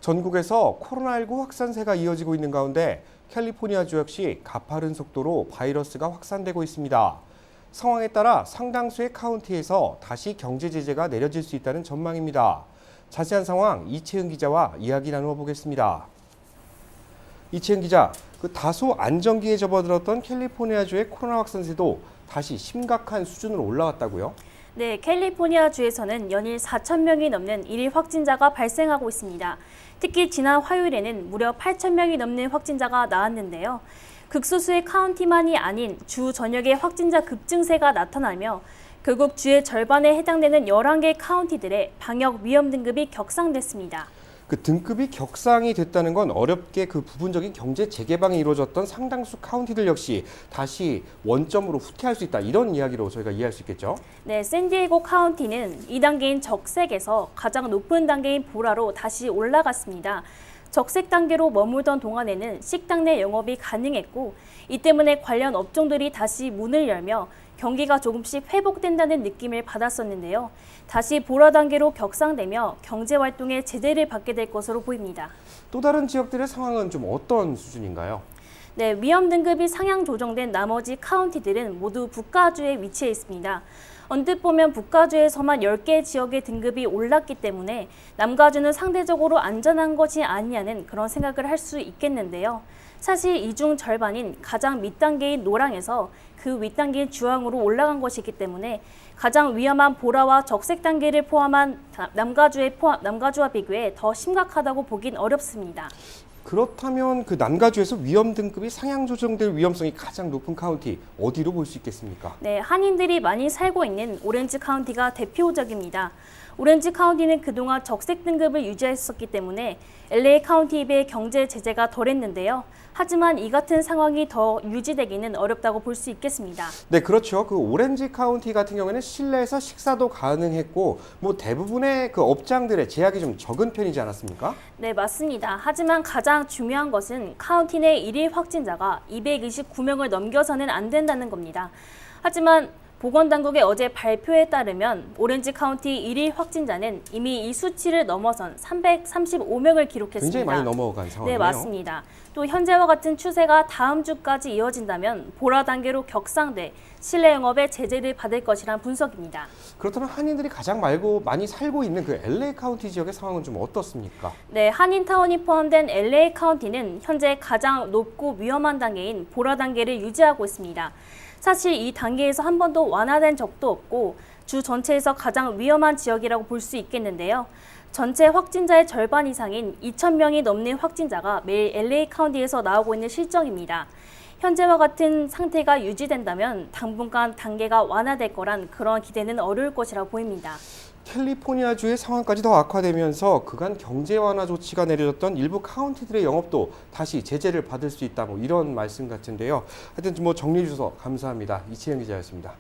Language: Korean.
전국에서 코로나19 확산세가 이어지고 있는 가운데 캘리포니아주 역시 가파른 속도로 바이러스가 확산되고 있습니다. 상황에 따라 상당수의 카운티에서 다시 경제 제재가 내려질 수 있다는 전망입니다. 자세한 상황 이채은 기자와 이야기 나누어 보겠습니다. 이채은 기자, 다소 안정기에 접어들었던 캘리포니아주의 코로나 확산세도 다시 심각한 수준으로 올라왔다고요? 네, 캘리포니아주에서는 연일 4,000명이 넘는 일일 확진자가 발생하고 있습니다. 특히 지난 화요일에는 무려 8,000명이 넘는 확진자가 나왔는데요. 극소수의 카운티만이 아닌 주 전역의 확진자 급증세가 나타나며 결국 주의 절반에 해당되는 11개 카운티들의 방역 위험 등급이 격상됐습니다. 등급이 격상이 됐다는 건 어렵게 부분적인 경제 재개방이 이루어졌던 상당수 카운티들 역시 다시 원점으로 후퇴할 수 있다. 이런 이야기로 저희가 이해할 수 있겠죠? 네, 샌디에고 카운티는 2단계인 적색에서 가장 높은 단계인 보라로 다시 올라갔습니다. 적색 단계로 머물던 동안에는 식당 내 영업이 가능했고 이 때문에 관련 업종들이 다시 문을 열며 경기가 조금씩 회복된다는 느낌을 받았었는데요. 다시 보라 단계로 격상되며 경제 활동에 제재를 받게 될 것으로 보입니다. 또 다른 지역들의 상황은 좀 어떤 수준인가요? 네, 위험 등급이 상향 조정된 나머지 카운티들은 모두 북가주에 위치해 있습니다. 언뜻 보면 북가주에서만 10개 지역의 등급이 올랐기 때문에 남가주는 상대적으로 안전한 것이 아니냐는 그런 생각을 할 수 있겠는데요. 사실 이 중 절반인 가장 밑단계인 노랑에서 그 윗단계인 주황으로 올라간 것이기 때문에 가장 위험한 보라와 적색 단계를 포함한 남가주와 비교해 더 심각하다고 보긴 어렵습니다. 그렇다면 남가주에서 위험 등급이 상향 조정될 위험성이 가장 높은 카운티 어디로 볼 수 있겠습니까? 네, 한인들이 많이 살고 있는 오렌지 카운티가 대표적입니다. 오렌지 카운티는 그동안 적색 등급을 유지했었기 때문에 LA 카운티에 비해 경제 제재가 덜했는데요. 하지만 이 같은 상황이 더 유지되기는 어렵다고 볼 수 있겠습니다. 네, 그렇죠. 오렌지 카운티 같은 경우에는 실내에서 식사도 가능했고 대부분의 업장들의 제약이 좀 적은 편이지 않았습니까? 네, 맞습니다. 하지만 가장 중요한 것은 카운티 내 일일 확진자가 229명을 넘겨서는 안 된다는 겁니다. 하지만 보건당국의 어제 발표에 따르면 오렌지 카운티 일일 확진자는 이미 이 수치를 넘어선 335명을 기록했습니다. 굉장히 많이 넘어간 상황이네요. 네, 맞습니다. 또 현재와 같은 추세가 다음 주까지 이어진다면 보라 단계로 격상돼 실내 영업에 제재를 받을 것이란 분석입니다. 그렇다면 한인들이 가장 많이 살고 있는 LA 카운티 지역의 상황은 좀 어떻습니까? 네, 한인타운이 포함된 LA 카운티는 현재 가장 높고 위험한 단계인 보라 단계를 유지하고 있습니다. 사실 이 단계에서 한 번도 완화된 적도 없고 주 전체에서 가장 위험한 지역이라고 볼 수 있겠는데요. 전체 확진자의 절반 이상인 2,000명이 넘는 확진자가 매일 LA 카운티에서 나오고 있는 실정입니다. 현재와 같은 상태가 유지된다면 당분간 단계가 완화될 거란 그런 기대는 어려울 것이라 보입니다. 캘리포니아주의 상황까지 더 악화되면서 그간 경제 완화 조치가 내려졌던 일부 카운티들의 영업도 다시 제재를 받을 수 있다 이런 말씀 같은데요. 하여튼 정리해 주셔서 감사합니다. 이채영 기자였습니다.